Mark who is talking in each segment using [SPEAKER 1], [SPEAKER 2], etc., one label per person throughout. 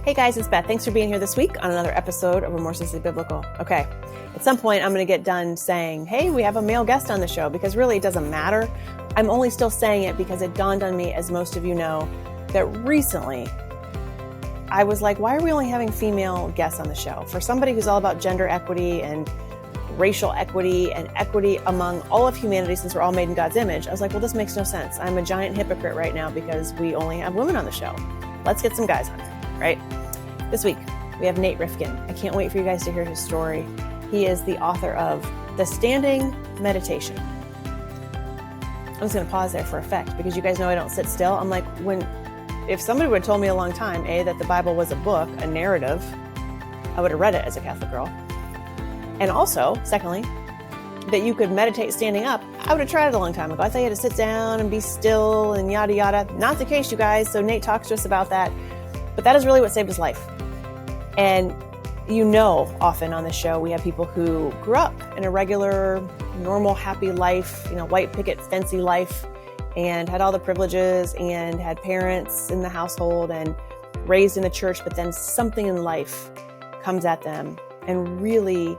[SPEAKER 1] Hey guys, it's Beth. Thanks for being here this week on another episode of Remorselessly Biblical. Okay, at some point I'm going to get done saying, hey, we have a male guest on the show, because really it doesn't matter. I'm only still saying it because it dawned on me, as most of you know, that recently I was like, why are we only having female guests on the show? For somebody who's all about gender equity and racial equity and equity among all of humanity, since we're all made in God's image, I was like, well, this makes no sense. I'm a giant hypocrite right now because we only have women on the show. Let's get some guys on there, right? This week, we have Nate Rifkin. I can't wait for you guys to hear his story. He is the author of The Standing Meditation. I'm just going to pause there for effect, because you guys know I don't sit still. I'm like, if somebody would have told me a long time, that the Bible was a book, a narrative, I would have read it as a Catholic girl. And also, secondly, that you could meditate standing up, I would have tried it a long time ago. I thought you had to sit down and be still and yada, yada. Not the case, you guys. So Nate talks to us about that. But that is really what saved his life. And often on the show, we have people who grew up in a regular, normal, happy life, white picket fancy life, and had all the privileges and had parents in the household and raised in the church, but then something in life comes at them and really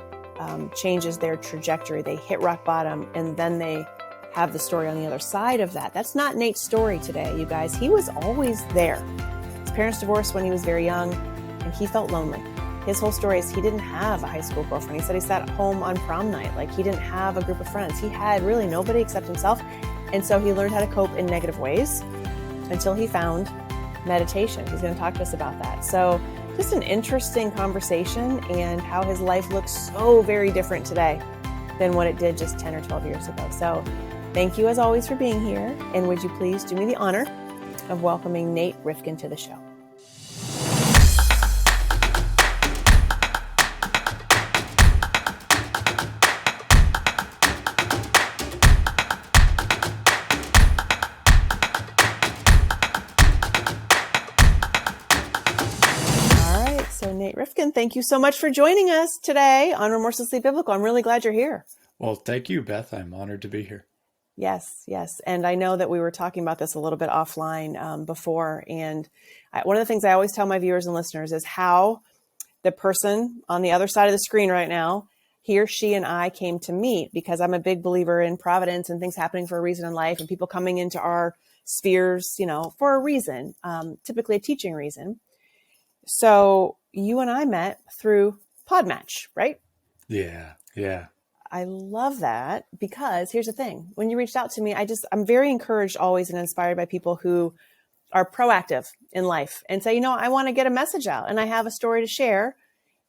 [SPEAKER 1] changes their trajectory. They hit rock bottom, and then they have the story on the other side of that. That's not Nate's story today, you guys. He was always there. His parents divorced when he was very young, and he felt lonely. His whole story is he didn't have a high school girlfriend. He said he sat at home on prom night. Like, he didn't have a group of friends. He had really nobody except himself. And so he learned how to cope in negative ways until he found meditation. He's going to talk to us about that. So just an interesting conversation, and how his life looks so very different today than what it did just 10 or 12 years ago. So thank you as always for being here. And would you please do me the honor of welcoming Nate Rifkin to the show? Nate Rifkin, thank you so much for joining us today on Remorselessly Biblical. I'm really glad you're here.
[SPEAKER 2] Well, thank you, Beth. I'm honored to be here.
[SPEAKER 1] Yes. And I know that we were talking about this a little bit offline before. And one of the things I always tell my viewers and listeners is how the person on the other side of the screen right now, he or she and I came to meet, because I'm a big believer in providence and things happening for a reason in life, and people coming into our spheres, for a reason, typically a teaching reason. So you and I met through Podmatch, right?
[SPEAKER 2] Yeah.
[SPEAKER 1] I love that, because here's the thing. When you reached out to me, I'm very encouraged always and inspired by people who are proactive in life and say, I want to get a message out and I have a story to share,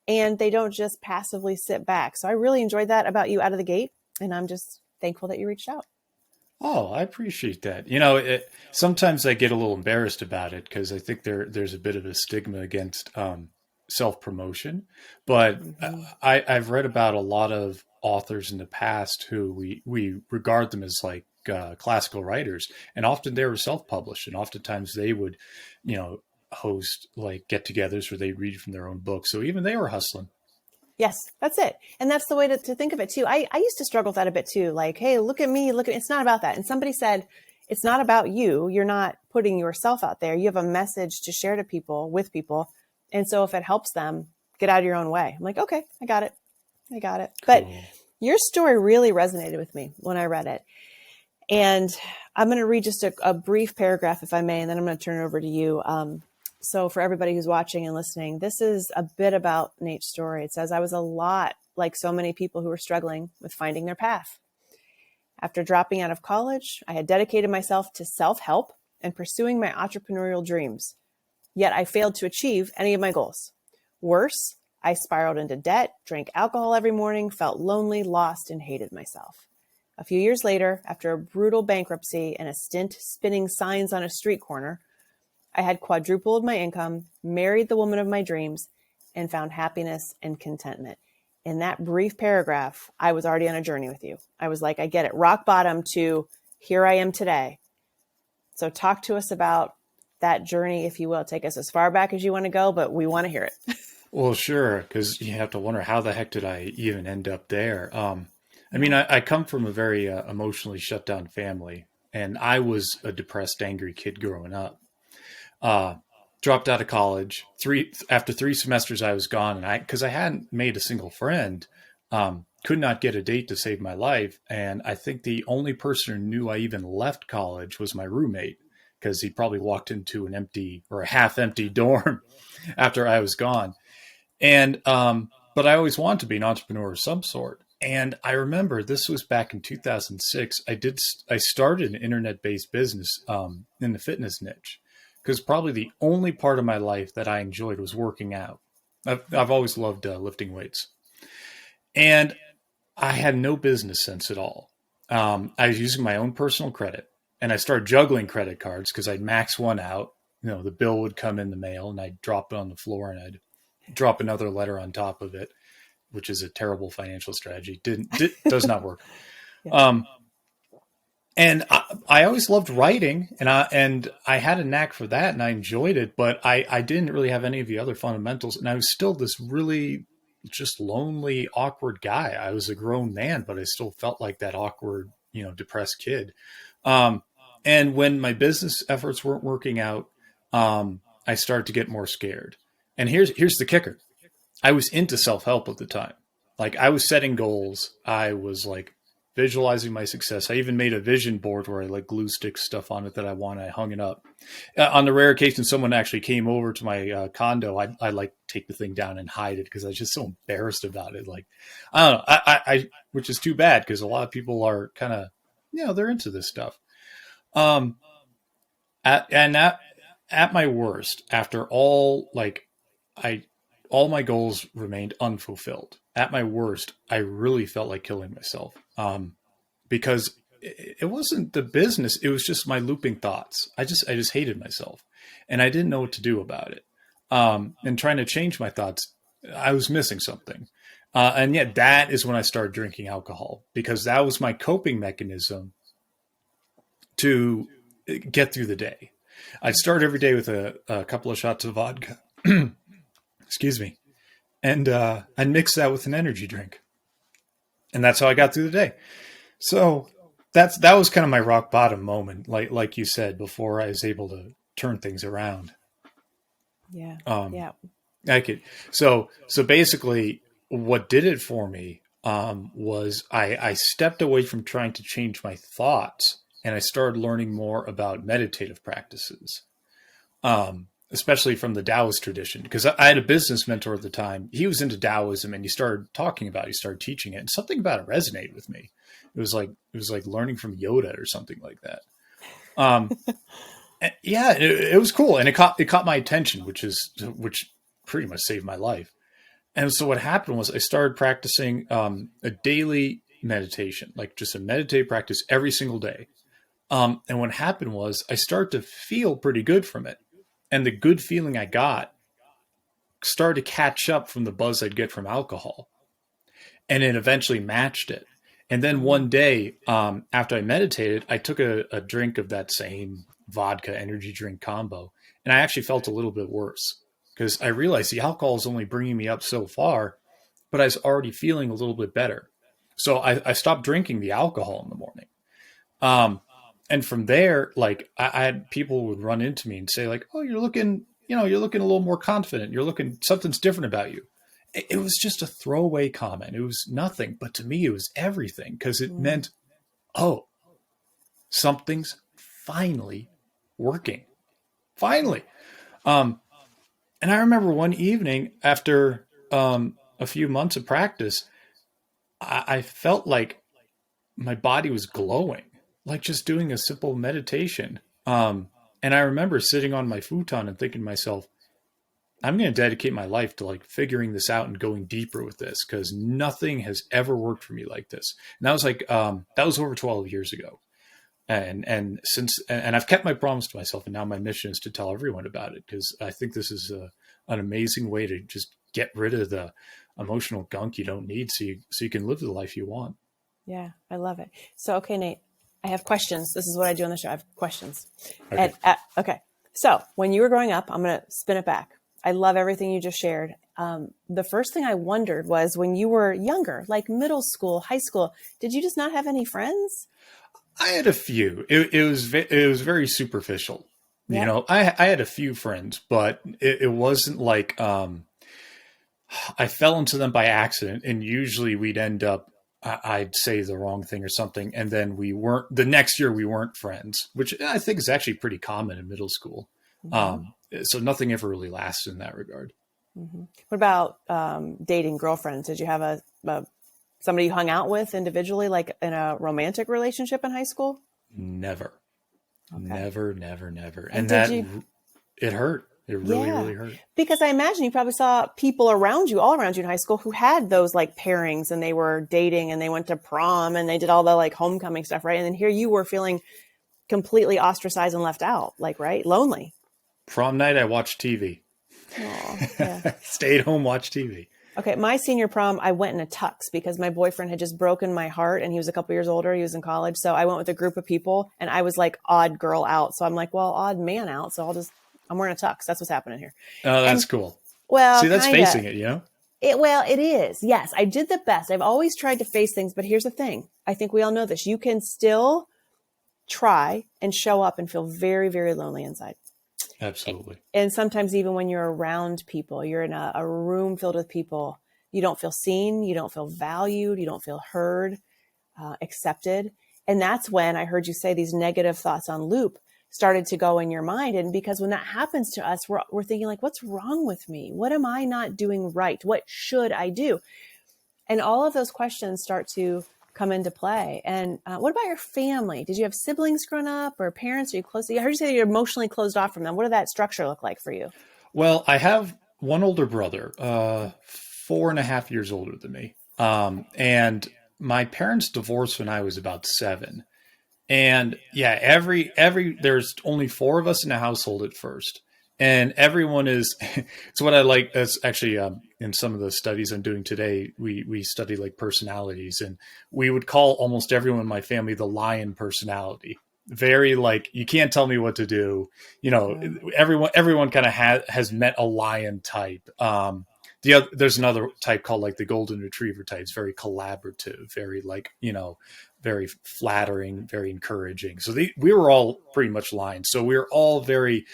[SPEAKER 1] and they don't just passively sit back. So I really enjoyed that about you out of the gate, and I'm just thankful that you reached out.
[SPEAKER 2] Oh, I appreciate that. Sometimes I get a little embarrassed about it, because I think there's a bit of a stigma against self-promotion. But I've read about a lot of authors in the past who we regard them as like classical writers, and often they were self-published, and oftentimes they would, host like get-togethers where they read from their own books. So even they were hustling.
[SPEAKER 1] Yes, that's it. And that's the way to think of it too. I used to struggle with that a bit too. Like, hey, look at me, it's not about that. And somebody said, it's not about you. You're not putting yourself out there. You have a message to share to people, with people. And so if it helps them, get out of your own way. I'm like, okay, I got it.
[SPEAKER 2] Cool.
[SPEAKER 1] But your story really resonated with me when I read it. And I'm going to read just a brief paragraph, if I may, and then I'm going to turn it over to you. So for everybody who's watching and listening, this is a bit about Nate's story. It says, I was a lot like so many people who were struggling with finding their path. After dropping out of college, I had dedicated myself to self-help and pursuing my entrepreneurial dreams. Yet I failed to achieve any of my goals. Worse, I spiraled into debt, drank alcohol every morning, felt lonely, lost, and hated myself. A few years later, after a brutal bankruptcy and a stint spinning signs on a street corner, I had quadrupled my income, married the woman of my dreams, and found happiness and contentment. In that brief paragraph, I was already on a journey with you. I was like, I get it. Rock bottom to here I am today. So talk to us about that journey, if you will. Take us as far back as you want to go, but we want to hear it.
[SPEAKER 2] Well, sure, because you have to wonder, how the heck did I even end up there? I come from a very emotionally shut down family, and I was a depressed, angry kid growing up. dropped out of college. After 3 semesters, I was gone, and because I hadn't made a single friend, could not get a date to save my life. And I think the only person who knew I even left college was my roommate, because he probably walked into an empty or a half empty dorm after I was gone. And but I always wanted to be an entrepreneur of some sort. And I remember this was back in 2006. I started an internet-based business in the fitness niche, because probably the only part of my life that I enjoyed was working out. I've always loved lifting weights, and I had no business sense at all. I was using my own personal credit, and I started juggling credit cards because I'd max one out. The bill would come in the mail, and I'd drop it on the floor, and I'd drop another letter on top of it, which is a terrible financial strategy. Does not work. Yeah. And I always loved writing, and I had a knack for that, and I enjoyed it, but I didn't really have any of the other fundamentals, and I was still this really just lonely, awkward guy. I was a grown man, but I still felt like that awkward, depressed kid. And when my business efforts weren't working out, I started to get more scared. And here's the kicker. I was into self-help at the time. Like, I was setting goals. I was like visualizing my success. I even made a vision board where I like glue stick stuff on it that I want. I hung it up. On the rare occasion someone actually came over to my condo, I like take the thing down and hide it because I was just so embarrassed about it. Like, I don't know, I which is too bad, because a lot of people are kind of, they're into this stuff. At my worst, after all, all my goals remained unfulfilled. At my worst, I really felt like killing myself, because it wasn't the business. It was just my looping thoughts. I just hated myself, and I didn't know what to do about it. And trying to change my thoughts, I was missing something. And yet that is when I started drinking alcohol, because that was my coping mechanism to get through the day. I'd start every day with a couple of shots of vodka. Excuse me. And I'd mix that with an energy drink. And that's how I got through the day. So that was kind of my rock bottom moment, like you said, before I was able to turn things around.
[SPEAKER 1] Yeah.
[SPEAKER 2] So basically what did it for me was I stepped away from trying to change my thoughts, and I started learning more about meditative practices. Especially from the Taoist tradition, because I had a business mentor at the time. He was into Taoism, and he started talking about it. He started teaching it, and something about it resonated with me. It was like learning from Yoda or something like that. Yeah, it was cool, and it caught my attention, which pretty much saved my life. And so what happened was I started practicing a daily meditation, like just a meditative practice every single day. And what happened was I started to feel pretty good from it. And the good feeling I got started to catch up from the buzz I'd get from alcohol. And it eventually matched it. And then one day, after I meditated, I took a drink of that same vodka energy drink combo. And I actually felt a little bit worse, because I realized the alcohol is only bringing me up so far, but I was already feeling a little bit better. So I stopped drinking the alcohol in the morning. And from there, like I had people would run into me and say like, "Oh, you're looking a little more confident. Something's different about you." It was just a throwaway comment. It was nothing, but to me, it was everything, because it meant, oh, something's finally working. Finally. And I remember one evening after a few months of practice, I felt like my body was glowing, like just doing a simple meditation. And I remember sitting on my futon and thinking to myself, I'm going to dedicate my life to like figuring this out and going deeper with this, because nothing has ever worked for me like this. And that was that was over 12 years ago. And I've kept my promise to myself. And now my mission is to tell everyone about it, because I think this is an amazing way to just get rid of the emotional gunk you don't need, so you can live the life you want.
[SPEAKER 1] Yeah, I love it. So, okay, Nate, I have questions. This is what I do on the show. I have questions.
[SPEAKER 2] Okay.
[SPEAKER 1] Okay. So when you were growing up, I'm going to spin it back. I love everything you just shared. The first thing I wondered was, when you were younger, like middle school, high school, did you just not have any friends?
[SPEAKER 2] I had a few. It was very superficial. You
[SPEAKER 1] Yep.
[SPEAKER 2] know, I had a few friends, but it wasn't like I fell into them by accident, and usually we'd end up, I'd say the wrong thing or something, and then we weren't. The next year, we weren't friends, which I think is actually pretty common in middle school.
[SPEAKER 1] Hmm.
[SPEAKER 2] So nothing ever really lasts in that regard.
[SPEAKER 1] Hmm. What about dating girlfriends? Did you have a somebody you hung out with individually, like in a romantic relationship in high school?
[SPEAKER 2] Never,
[SPEAKER 1] Okay.
[SPEAKER 2] never, never, never,
[SPEAKER 1] And
[SPEAKER 2] and
[SPEAKER 1] did
[SPEAKER 2] that
[SPEAKER 1] you?
[SPEAKER 2] it hurt. It really,
[SPEAKER 1] Yeah.
[SPEAKER 2] really hurt.
[SPEAKER 1] Because I imagine you probably saw people around you, all around you in high school, who had those like pairings and they were dating and they went to prom and they did all the like homecoming stuff, right? And then here you were feeling completely ostracized and left out, like, right? Lonely.
[SPEAKER 2] Prom night, I watched TV.
[SPEAKER 1] Oh, yeah.
[SPEAKER 2] Stayed home, watched TV.
[SPEAKER 1] Okay. My senior prom, I went in a tux because my boyfriend had just broken my heart and he was a couple years older. He was in college. So I went with a group of people and I was like odd girl out. So I'm like, well, odd man out. So I'm wearing a tux. That's what's happening here.
[SPEAKER 2] Oh, that's
[SPEAKER 1] And
[SPEAKER 2] cool.
[SPEAKER 1] well,
[SPEAKER 2] See, that's
[SPEAKER 1] kind
[SPEAKER 2] facing
[SPEAKER 1] of.
[SPEAKER 2] it, you know?
[SPEAKER 1] It is. Yes, I did the best. I've always tried to face things, but here's the thing. I think we all know this. You can still try and show up and feel very, very lonely inside.
[SPEAKER 2] Absolutely.
[SPEAKER 1] And sometimes even when you're around people, you're in a room filled with people, you don't feel seen, you don't feel valued, you don't feel heard, accepted. And that's when I heard you say these negative thoughts on loop started to go in your mind. And because when that happens to us, we're thinking like, what's wrong with me? What am I not doing right? What should I do? And all of those questions start to come into play. And what about your family? Did you have siblings growing up or parents? Are you close? I heard you say you're emotionally closed off from them. What did that structure look like for you?
[SPEAKER 2] Well, I have one older brother, 4.5 years older than me. And my parents divorced when I was about 7. And yeah, there's only 4 of us in the household at first. And everyone is, it's what I like. That's actually, in some of the studies I'm doing today, we study like personalities, and we would call almost everyone in my family the lion personality. Very like, you can't tell me what to do. You know,
[SPEAKER 1] Yeah.
[SPEAKER 2] everyone kind of has met a lion type. There's another type called like the golden retriever type. It's very collaborative, very like, very flattering, very encouraging. So we were all pretty much lions. So we were all very,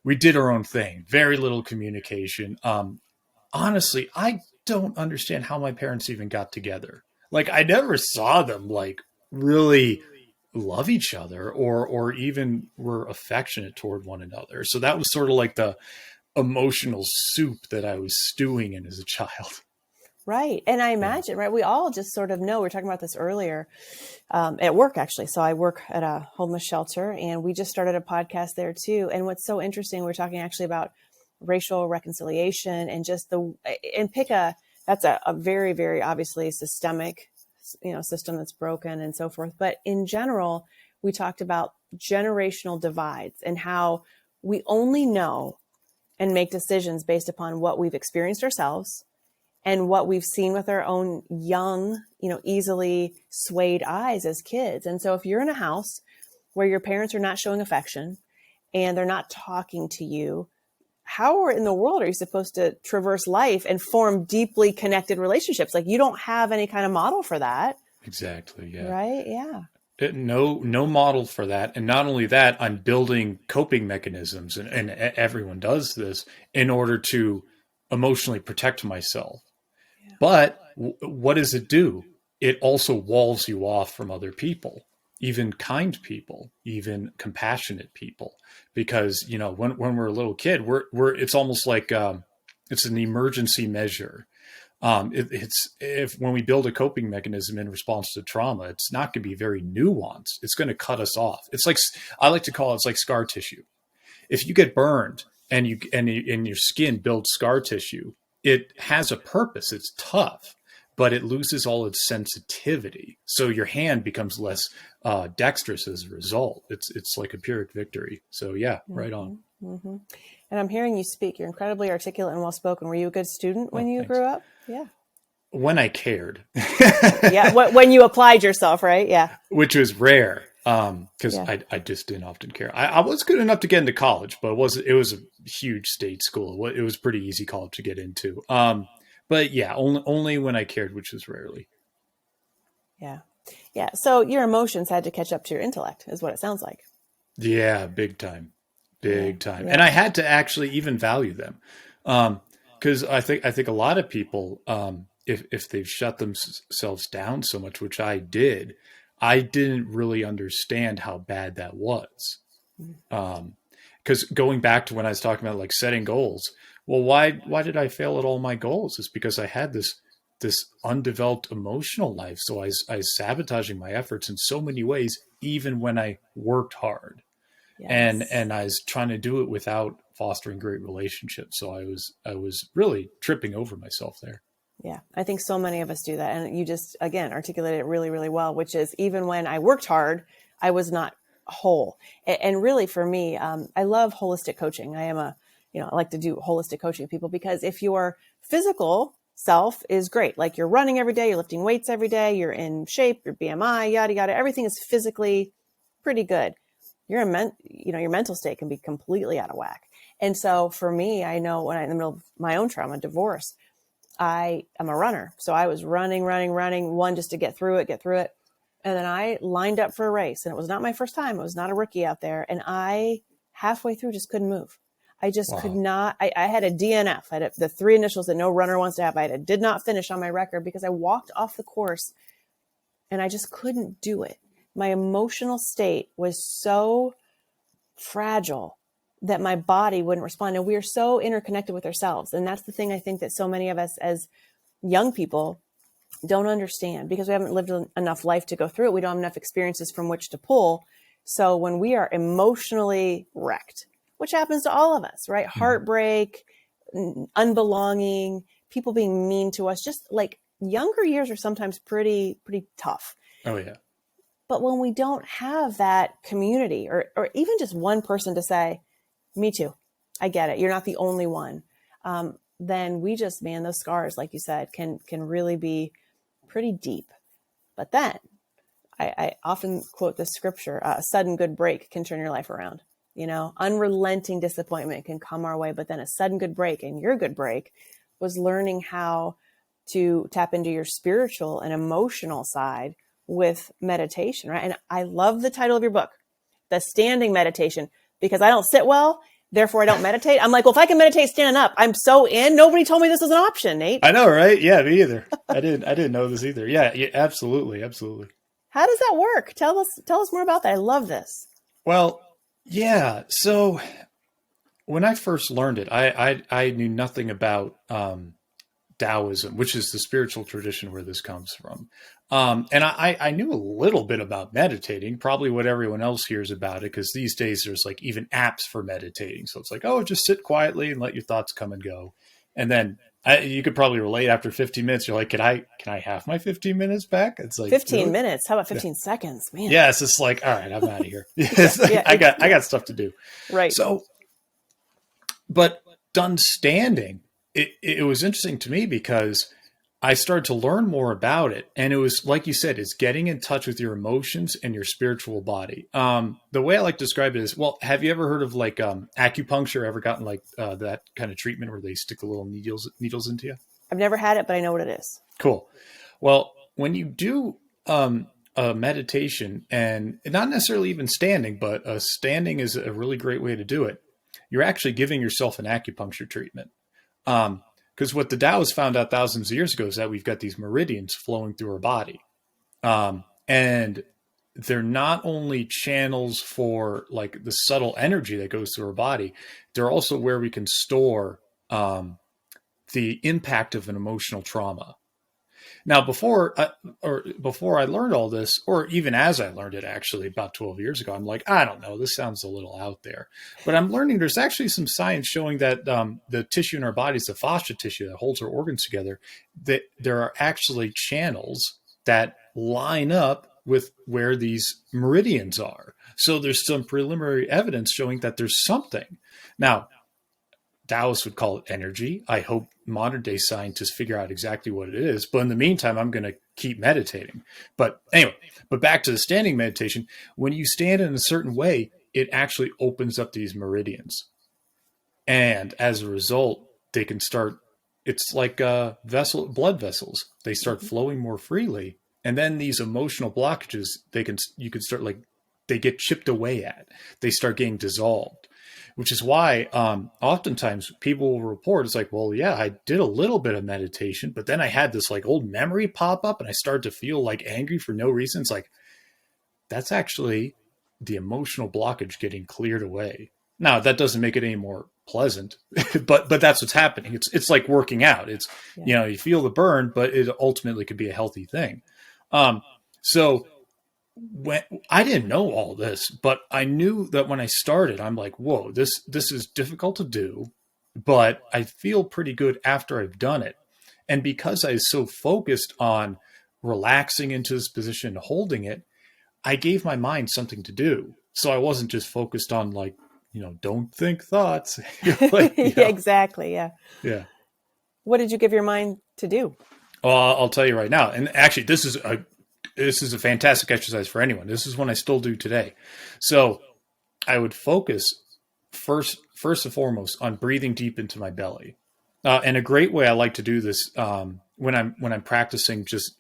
[SPEAKER 2] we did our own thing, very little communication. Honestly, I don't understand how my parents even got together. Like, I never saw them like really love each other or even were affectionate toward one another. So that was sort of like the emotional soup that I was stewing in as a child.
[SPEAKER 1] Right. And I
[SPEAKER 2] Yeah.
[SPEAKER 1] imagine, right, we all just sort of know, we were talking about this earlier at work, actually. So I work at a homeless shelter and we just started a podcast there too. And what's so interesting, we're talking actually about racial reconciliation and just that's a very, very obviously systemic, system that's broken and so forth. But in general, we talked about generational divides and how we only know and make decisions based upon what we've experienced ourselves and what we've seen with our own young, easily swayed eyes as kids. And so if you're in a house where your parents are not showing affection and they're not talking to you, how in the world are you supposed to traverse life and form deeply connected relationships? Like, you don't have any kind of model for that.
[SPEAKER 2] Exactly. Yeah.
[SPEAKER 1] Right? Yeah.
[SPEAKER 2] No model for that. And not only that, I'm building coping mechanisms, and everyone does this in order to emotionally protect myself.
[SPEAKER 1] Yeah.
[SPEAKER 2] But what does it do? It also walls you off from other people, even kind people, even compassionate people, because when we're a little kid, it's almost like it's an emergency measure. It's if when we build a coping mechanism in response to trauma, it's not going to be very nuanced. It's going to cut us off. It's like, I like to call it's like scar tissue. If you get burned and your skin builds scar tissue, it has a purpose. It's tough, but it loses all its sensitivity. So your hand becomes less dexterous as a result. It's like a Pyrrhic victory. So yeah, right on.
[SPEAKER 1] Mm-hmm. And I'm hearing you speak. You're incredibly articulate and well-spoken. Were you a good student when you grew up? Yeah.
[SPEAKER 2] When I cared.
[SPEAKER 1] Yeah. When you applied yourself, right? Yeah.
[SPEAKER 2] Which was rare. Because I just didn't often care. I was good enough to get into college, but it was a huge state school. It was pretty easy college to get into. But yeah, only when I cared, which was rarely.
[SPEAKER 1] Yeah. Yeah. So your emotions had to catch up to your intellect is what it sounds like.
[SPEAKER 2] Yeah, big time.
[SPEAKER 1] Yeah.
[SPEAKER 2] Big time. And
[SPEAKER 1] Yeah.
[SPEAKER 2] I had to actually even value them. Because I think a lot of people, if they've shut themselves down so much, which I didn't really understand how bad that was. Because going back to when I was talking about like setting goals, well, why did I fail at all my goals? It's because I had this undeveloped emotional life. So I was sabotaging my efforts in so many ways, even when I worked hard,
[SPEAKER 1] Yes.
[SPEAKER 2] and I was trying to do it without fostering great relationships. So I was really tripping over myself there.
[SPEAKER 1] Yeah, I think so many of us do that. And you just, again, articulated it really, really well, which is even when I worked hard, I was not whole. And really for me, I love holistic coaching. I like to do holistic coaching with people because if your physical self is great, like you're running every day, you're lifting weights every day, you're in shape, your BMI, yada, yada, everything is physically pretty good. Your mental state can be completely out of whack. And so for me, I know when I'm in the middle of my own trauma, divorce, I am a runner. So I was running, one just to get through it. And then I lined up for a race and it was not my first time. It was not a rookie out there. And I halfway through just couldn't move. I just could
[SPEAKER 2] Wow.
[SPEAKER 1] not. I had a DNF. I had the three initials that no runner wants to have. Did not finish on my record because I walked off the course and I just couldn't do it. My emotional state was so fragile that my body wouldn't respond. And we are so interconnected with ourselves. And that's the thing I think that so many of us as young people don't understand because we haven't lived enough life to go through it. We don't have enough experiences from which to pull. So when we are emotionally wrecked, which happens to all of us, right?
[SPEAKER 2] Mhm.
[SPEAKER 1] Heartbreak, unbelonging, people being mean to us, just like younger years are sometimes pretty tough.
[SPEAKER 2] Oh yeah.
[SPEAKER 1] But when we don't have that community or even just one person to say, me too, I get it, you're not the only one, then we just, man, those scars, like you said, can really be pretty deep. But then I often quote this scripture, a sudden good break can turn your life around. Unrelenting disappointment can come our way, but then a sudden good break, and your good break was learning how to tap into your spiritual and emotional side with meditation, right? And I love the title of your book, The Standing Meditation, because I don't sit well, therefore I don't meditate. I'm like, well, if I can meditate standing up, I'm so in. Nobody told me this was an option, Nate.
[SPEAKER 2] I know, right? Yeah, me either. I didn't know this either. Yeah, yeah, absolutely, absolutely.
[SPEAKER 1] How does that work? Tell us more about that. I love this.
[SPEAKER 2] Well, yeah. So when I first learned it, I knew nothing about Taoism, which is the spiritual tradition where this comes from. And I knew a little bit about meditating, probably what everyone else hears about it, because these days there's like even apps for meditating. So it's like, oh, just sit quietly and let your thoughts come and go. And then you could probably relate after 15 minutes. You're like, can I have my 15 minutes back? It's like,
[SPEAKER 1] 15
[SPEAKER 2] really?
[SPEAKER 1] minutes. How about
[SPEAKER 2] Yeah.
[SPEAKER 1] 15 seconds? Man.
[SPEAKER 2] Yeah, it's just like, all right, I'm out of here.
[SPEAKER 1] Yeah.
[SPEAKER 2] It's like,
[SPEAKER 1] Yeah.
[SPEAKER 2] I got stuff to do.
[SPEAKER 1] Right.
[SPEAKER 2] So, but done standing, it was interesting to me because I started to learn more about it. And it was, like you said, it's getting in touch with your emotions and your spiritual body. The way I like to describe it is, well, have you ever heard of like acupuncture? Ever gotten like that kind of treatment where they stick the little needles into you?
[SPEAKER 1] I've never had it, but I know what it is.
[SPEAKER 2] Cool. Well, when you do a meditation, and not necessarily even standing, but standing is a really great way to do it. You're actually giving yourself an acupuncture treatment. Because what the Taoists found out thousands of years ago is that we've got these meridians flowing through our body. And they're not only channels for like the subtle energy that goes through our body, they're also where we can store the impact of an emotional trauma. Now, before I learned all this, or even as I learned it, actually about 12 years ago, I'm like, I don't know, this sounds a little out there. But I'm learning there's actually some science showing that the tissue in our bodies, the fascia tissue that holds our organs together, that there are actually channels that line up with where these meridians are. So there's some preliminary evidence showing that there's something. Now, Taoists would call it energy. I hope modern day scientists figure out exactly what it is. But in the meantime, I'm going to keep meditating. But anyway, but back to the standing meditation. When you stand in a certain way, it actually opens up these meridians. And as a result, they can start, it's like blood vessels. They start
[SPEAKER 1] Mm-hmm.
[SPEAKER 2] flowing more freely. And then these emotional blockages, you can start like they get chipped away at. They start getting dissolved, which is why oftentimes people will report, it's like, well, yeah, I did a little bit of meditation, but then I had this like old memory pop up and I started to feel like angry for no reason. It's like, that's actually the emotional blockage getting cleared away. Now that doesn't make it any more pleasant, but that's what's happening. It's like working out. It's, you feel the burn, but it ultimately could be a healthy thing. So when I didn't know all this, but I knew that when I started, I'm like, whoa, this is difficult to do, but I feel pretty good after I've done it. And because I was so focused on relaxing into this position, holding it, I gave my mind something to do. So I wasn't just focused on like, don't think thoughts. Like,
[SPEAKER 1] Yeah, exactly. Yeah.
[SPEAKER 2] Yeah.
[SPEAKER 1] What did you give your mind to do?
[SPEAKER 2] Well, I'll tell you right now. And actually, this is a fantastic exercise for anyone. This is one I still do today. So I would focus first and foremost on breathing deep into my belly. And a great way I like to do this when I'm practicing just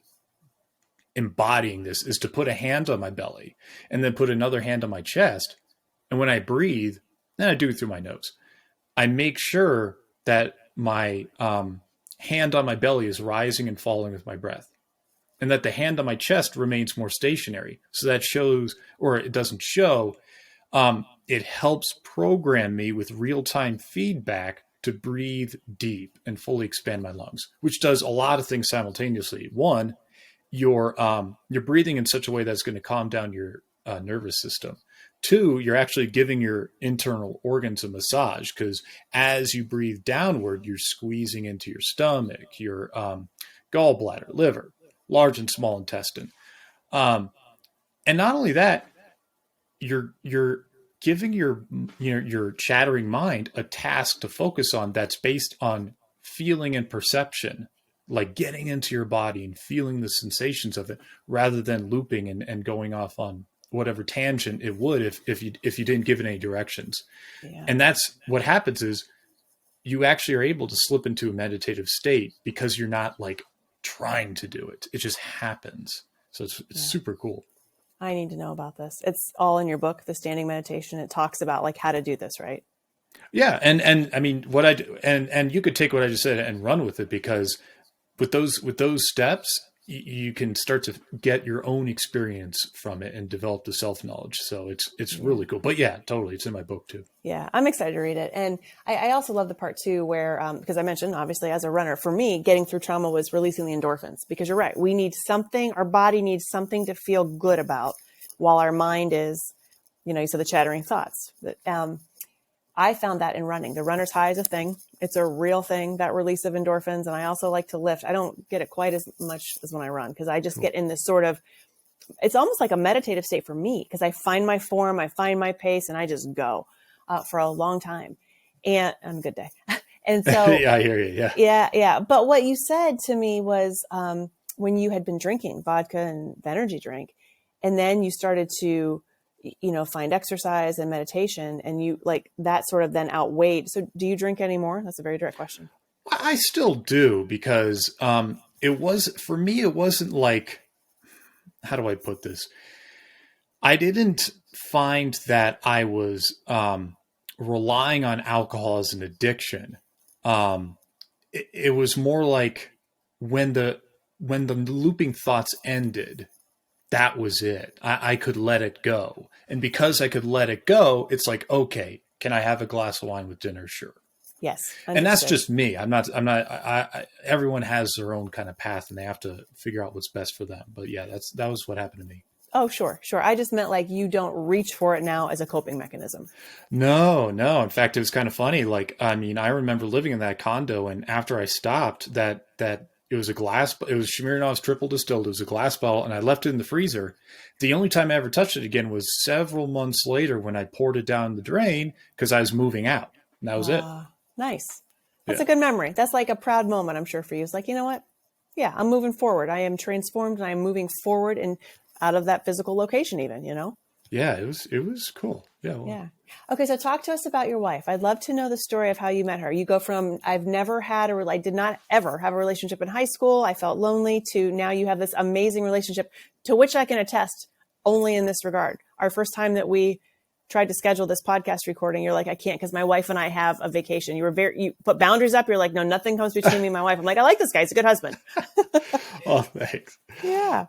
[SPEAKER 2] embodying this is to put a hand on my belly and then put another hand on my chest. And when I breathe, then I do it through my nose. I make sure that my hand on my belly is rising and falling with my breath, and that the hand on my chest remains more stationary. So that shows, or it doesn't show, it helps program me with real-time feedback to breathe deep and fully expand my lungs, which does a lot of things simultaneously. One, you're breathing in such a way that's going to calm down your nervous system. Two, you're actually giving your internal organs a massage, because as you breathe downward, you're squeezing into your stomach, your gallbladder, liver, large and small intestine. And not only that, you're giving your chattering mind a task to focus on that's based on feeling and perception, like getting into your body and feeling the sensations of it, rather than looping and going off on whatever tangent it would if you didn't give it any directions.
[SPEAKER 1] Yeah.
[SPEAKER 2] And that's what happens is you actually are able to slip into a meditative state because you're not like trying to do it. It just happens. So it's super cool.
[SPEAKER 1] I need to know about this. It's all in your book, The Standing Meditation. It talks about like how to do this, right?
[SPEAKER 2] Yeah. And I mean, what I do, and you could take what I just said and run with it, because with those steps, you can start to get your own experience from it and develop the self-knowledge. So it's really cool. But yeah, totally. It's in my book too.
[SPEAKER 1] Yeah, I'm excited to read it. And I also love the part too, where, because I mentioned, obviously as a runner, for me, getting through trauma was releasing the endorphins, because you're right. We need something, our body needs something to feel good about, while our mind is, you said the chattering thoughts. I found that in running. The runner's high is a thing. It's a real thing, that release of endorphins. And I also like to lift. I don't get it quite as much as when I run, because I just get in this sort of, it's almost like a meditative state for me, because I find my form, I find my pace, and I just go for a long time. And on a good day. And so,
[SPEAKER 2] yeah, I hear you. Yeah.
[SPEAKER 1] Yeah. But what you said to me was when you had been drinking vodka and the energy drink, and then you started to find exercise and meditation, and you like that sort of then outweighed. So do you drink anymore? That's a very direct question.
[SPEAKER 2] I still do, because it wasn't like, how do I put this? I didn't find that I was relying on alcohol as an addiction. It was more like when the looping thoughts ended, that was it. I could let it go. And because I could let it go, it's like, okay, can I have a glass of wine with dinner? Sure.
[SPEAKER 1] Yes.
[SPEAKER 2] And that's just me. Everyone has their own kind of path, and they have to figure out what's best for them. But yeah, that was what happened to me.
[SPEAKER 1] Oh, sure. I just meant like you don't reach for it now as a coping mechanism.
[SPEAKER 2] No. In fact, it was kind of funny. Like, I mean, I remember living in that condo, and after I stopped, that it was it was Smirnoff's triple distilled. It was a glass bottle, and I left it in the freezer. The only time I ever touched it again was several months later when I poured it down the drain because I was moving out. And that was it.
[SPEAKER 1] Nice. That's a good memory. That's like a proud moment, I'm sure, for you. It's like, you know what? Yeah, I'm moving forward. I am transformed, and I am moving forward and out of that physical location even,
[SPEAKER 2] Yeah, it was cool. Yeah. Well.
[SPEAKER 1] Yeah. Okay. So talk to us about your wife. I'd love to know the story of how you met her. You go from, I did not ever have a relationship in high school, I felt lonely, to now you have this amazing relationship to which I can attest only in this regard. Our first time that we tried to schedule this podcast recording, you're like, I can't because my wife and I have a vacation. You put boundaries up. You're like, no, nothing comes between me and my wife. I'm like, I like this guy. He's a good husband.
[SPEAKER 2] Oh, thanks.
[SPEAKER 1] Yeah.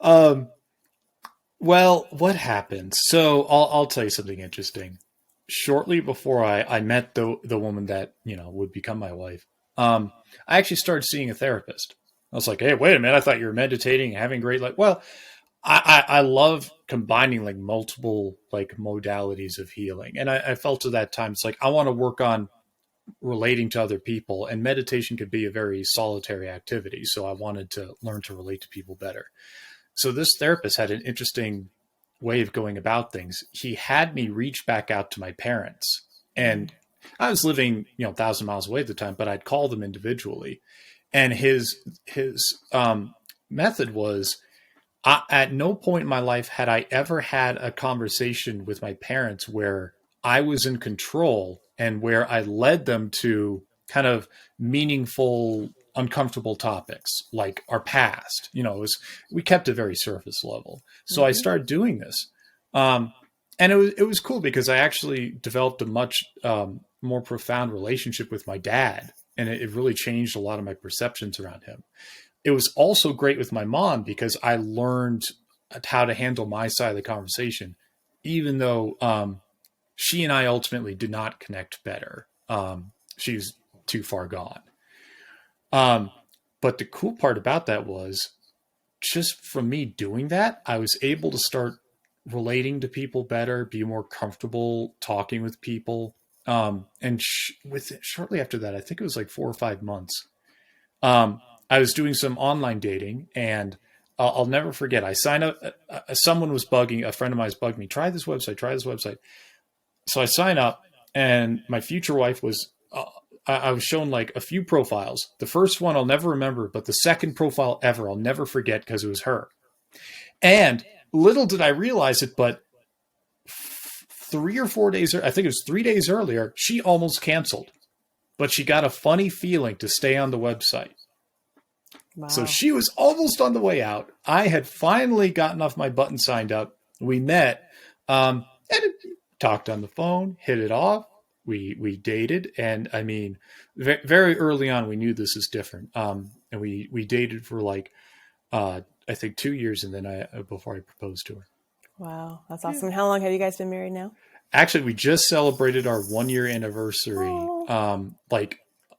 [SPEAKER 2] Well, what happened? So I'll tell you something interesting. Shortly before I met the woman that, would become my wife, I actually started seeing a therapist. I was like, hey, wait a minute. I thought you were meditating and having great life. Well, I love combining like multiple like modalities of healing. And I felt at that time, it's like, I want to work on relating to other people, and meditation could be a very solitary activity. So I wanted to learn to relate to people better. So this therapist had an interesting way of going about things. He had me reach back out to my parents, and I was living, 1,000 miles away at the time, but I'd call them individually. And his method was, at no point in my life had I ever had a conversation with my parents where I was in control and where I led them to kind of meaningful, uncomfortable topics like our past. We kept it very surface level. So I started doing this. And it was cool because I actually developed a much more profound relationship with my dad. And it really changed a lot of my perceptions around him. It was also great with my mom because I learned how to handle my side of the conversation, even though she and I ultimately did not connect better. She was too far gone. But the cool part about that was, just from me doing that, I was able to start relating to people better, be more comfortable talking with people. And shortly after that, I think it was like 4 or 5 months, I was doing some online dating, and I'll never forget. I signed up. Someone was bugging. A friend of mine was bugging me. Try this website. So I sign up, and my future wife was. I was shown like a few profiles. The first one I'll never remember, but the second profile ever I'll never forget because it was her. And little did I realize it, but 3 or 4 days, I think it was 3 days earlier, she almost canceled, but she got a funny feeling to stay on the website. Wow. So she was almost on the way out. I had finally gotten off my butt and signed up. We met, and talked on the phone, hit it off. We dated, and I mean, very early on, we knew this is different. And we dated for like, I think 2 years, and then before I proposed to her.
[SPEAKER 1] Wow, that's awesome. Yeah. How long have you guys been married now?
[SPEAKER 2] Actually, we just celebrated our 1-year anniversary, like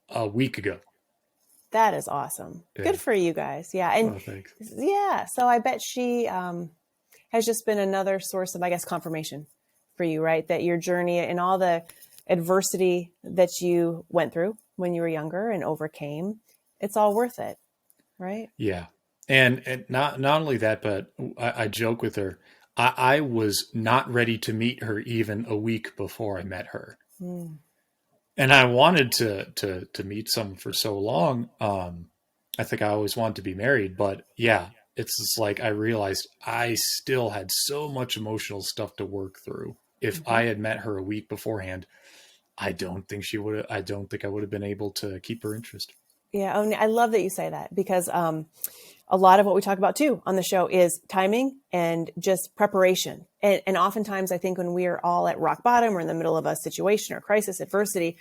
[SPEAKER 2] a week ago.
[SPEAKER 1] That is awesome. Yeah. Good for you guys. Yeah. And
[SPEAKER 2] thanks.
[SPEAKER 1] Yeah. So I bet she has just been another source of, I guess, confirmation for you, right? That your journey and all the adversity that you went through when you were younger and overcame, it's all worth it. Right.
[SPEAKER 2] Yeah. And not only that, but I joke with her. I was not ready to meet her even a week before I met her. And I wanted to meet someone for so long. I think I always wanted to be married, but yeah, it's just like, I realized I still had so much emotional stuff to work through. If I had met her a week beforehand, I don't think I would have been able to keep her interest.
[SPEAKER 1] Yeah. I love that you say that, because a lot of what we talk about too on the show is timing and just preparation. And oftentimes I think when we are all at rock bottom or in the middle of a situation or crisis, adversity,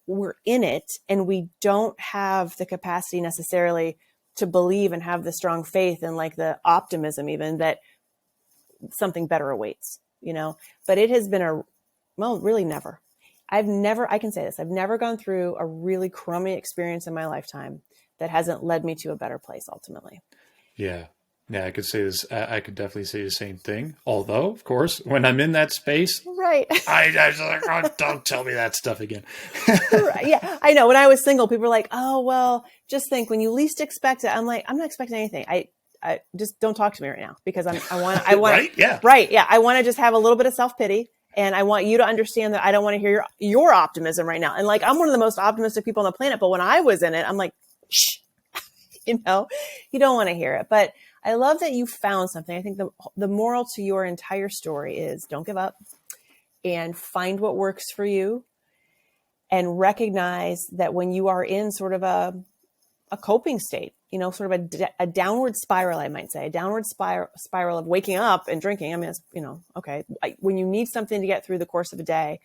[SPEAKER 1] we're in it and we don't have the capacity necessarily to believe and have the strong faith and like the optimism even that something better awaits, but it has been really never. I can say this, I've never gone through a really crummy experience in my lifetime that hasn't led me to a better place ultimately.
[SPEAKER 2] Yeah. Yeah, I could say this. I could definitely say the same thing. Although, of course, when I'm in that space,
[SPEAKER 1] right,
[SPEAKER 2] I was like, oh, don't tell me that stuff again.
[SPEAKER 1] Right. Yeah, I know. When I was single, people were like, "Oh, well, just think when you least expect it." I'm like, I'm not expecting anything. I just don't talk to me right now because I want,
[SPEAKER 2] right, yeah,
[SPEAKER 1] right, yeah. I want to just have a little bit of self-pity, and I want you to understand that I don't want to hear your optimism right now. And like, I'm one of the most optimistic people on the planet, but when I was in it, I'm like, shh, you don't want to hear it, but. I love that you found something. I think the moral to your entire story is don't give up and find what works for you and recognize that when you are in sort of a coping state sort of a downward spiral, I might say, a downward spiral of waking up and drinking. I mean, it's, okay. When you need something to get through the course of a day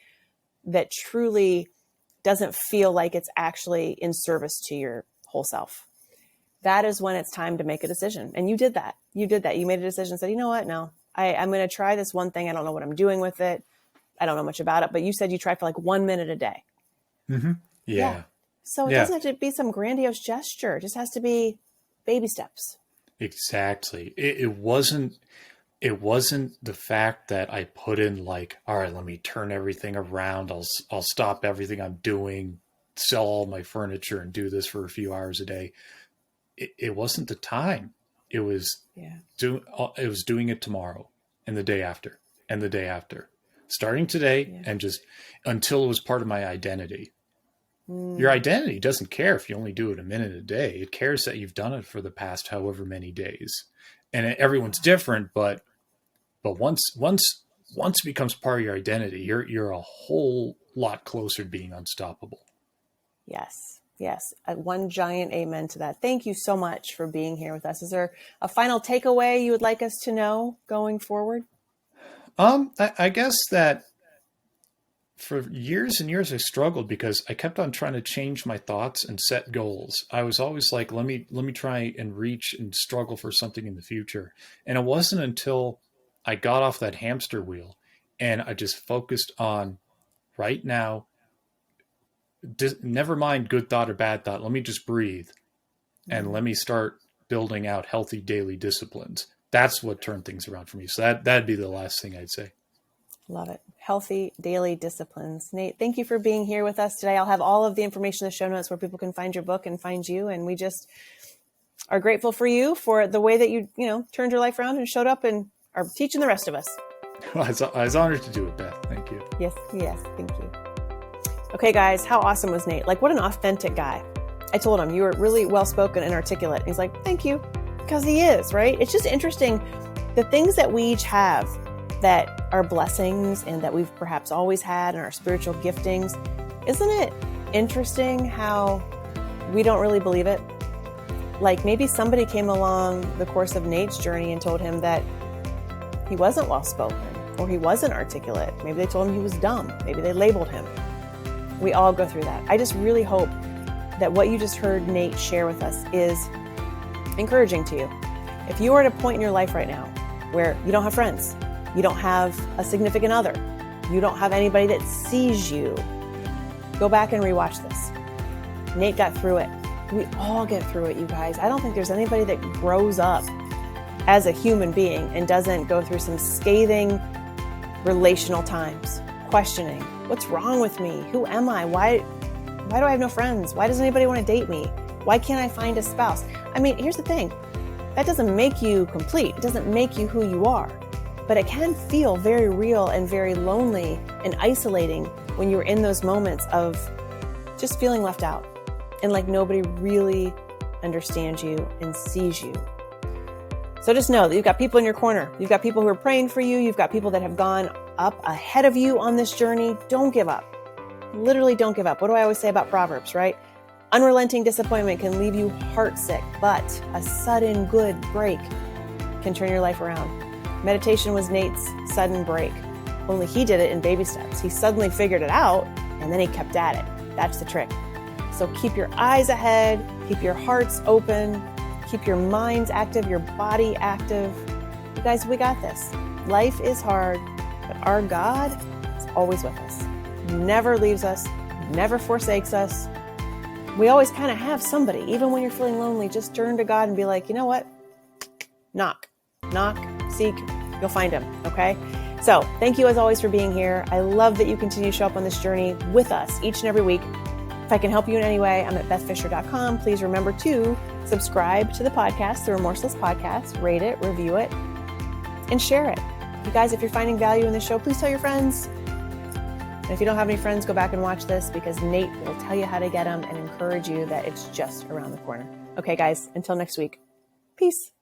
[SPEAKER 1] that truly doesn't feel like it's actually in service to your whole self, that is when it's time to make a decision. And you did that. You made a decision, said, you know what? No, I'm going to try this one thing. I don't know what I'm doing with it. I don't know much about it, but you said you try for like 1 minute a day.
[SPEAKER 2] Mm-hmm. Yeah.
[SPEAKER 1] So it doesn't have to be some grandiose gesture. It just has to be baby steps.
[SPEAKER 2] Exactly. It wasn't the fact that I put in like, all right, let me turn everything around. I'll stop everything I'm doing, sell all my furniture and do this for a few hours a day. It wasn't the time. It was doing it tomorrow and the day after and the day after, starting today and just until it was part of my identity. Your identity doesn't care if you only do it a minute a day. It cares that you've done it for the past however many days. And everyone's different, but once it becomes part of your identity, you're a whole lot closer to being unstoppable.
[SPEAKER 1] Yes. One giant amen to that. Thank you so much for being here with us. Is there a final takeaway you would like us to know going forward?
[SPEAKER 2] I guess that for years and years, I struggled because I kept on trying to change my thoughts and set goals. I was always like, let me try and reach and struggle for something in the future. And it wasn't until I got off that hamster wheel and I just focused on right now, never mind good thought or bad thought. Let me just breathe and let me start building out healthy daily disciplines. That's what turned things around for me. So that'd be the last thing I'd say.
[SPEAKER 1] Love it. Healthy daily disciplines. Nate, thank you for being here with us today. I'll have all of the information in the show notes where people can find your book and find you. And we just are grateful for you for the way that you turned your life around and showed up and are teaching the rest of us.
[SPEAKER 2] Well, I was honored to do it, Beth. Thank you.
[SPEAKER 1] Yes. Thank you. Okay, guys, how awesome was Nate? Like, what an authentic guy. I told him, you were really well-spoken and articulate. He's like, thank you. Because he is, right? It's just interesting. The things that we each have that are blessings and that we've perhaps always had in our spiritual giftings. Isn't it interesting how we don't really believe it? Like maybe somebody came along the course of Nate's journey and told him that he wasn't well-spoken or he wasn't articulate. Maybe they told him he was dumb. Maybe they labeled him. We all go through that. I just really hope that what you just heard Nate share with us is encouraging to you. If you are at a point in your life right now where you don't have friends, you don't have a significant other, you don't have anybody that sees you, go back and rewatch this. Nate got through it. We all get through it, you guys. I don't think there's anybody that grows up as a human being and doesn't go through some scathing relational times, questioning, what's wrong with me? Who am I? Why do I have no friends? Why does anybody want to date me? Why can't I find a spouse? I mean, here's the thing. That doesn't make you complete. It doesn't make you who you are. But it can feel very real and very lonely and isolating when you're in those moments of just feeling left out and like nobody really understands you and sees you. So just know that you've got people in your corner. You've got people who are praying for you. You've got people that have gone up ahead of you on this journey. Don't give up. Literally don't give up. What do I always say about Proverbs, right? Unrelenting disappointment can leave you heartsick, but a sudden good break can turn your life around. Meditation was Nate's sudden break, only he did it in baby steps. He suddenly figured it out and then he kept at it. That's the trick. So keep your eyes ahead, keep your hearts open, keep your minds active, your body active. You guys, we got this. Life is hard, but our God is always with us. He never leaves us, never forsakes us. We always kind of have somebody, even when you're feeling lonely, just turn to God and be like, you know what? Knock, seek, you'll find him. Okay. So thank you as always for being here. I love that you continue to show up on this journey with us each and every week. If I can help you in any way, I'm at bethfisher.com. Please remember to subscribe to the podcast, the Remorseless Podcast, rate it, review it, and share it. You guys, if you're finding value in this show, please tell your friends. And if you don't have any friends, go back and watch this because Nate will tell you how to get them and encourage you that it's just around the corner. Okay, guys, until next week. Peace.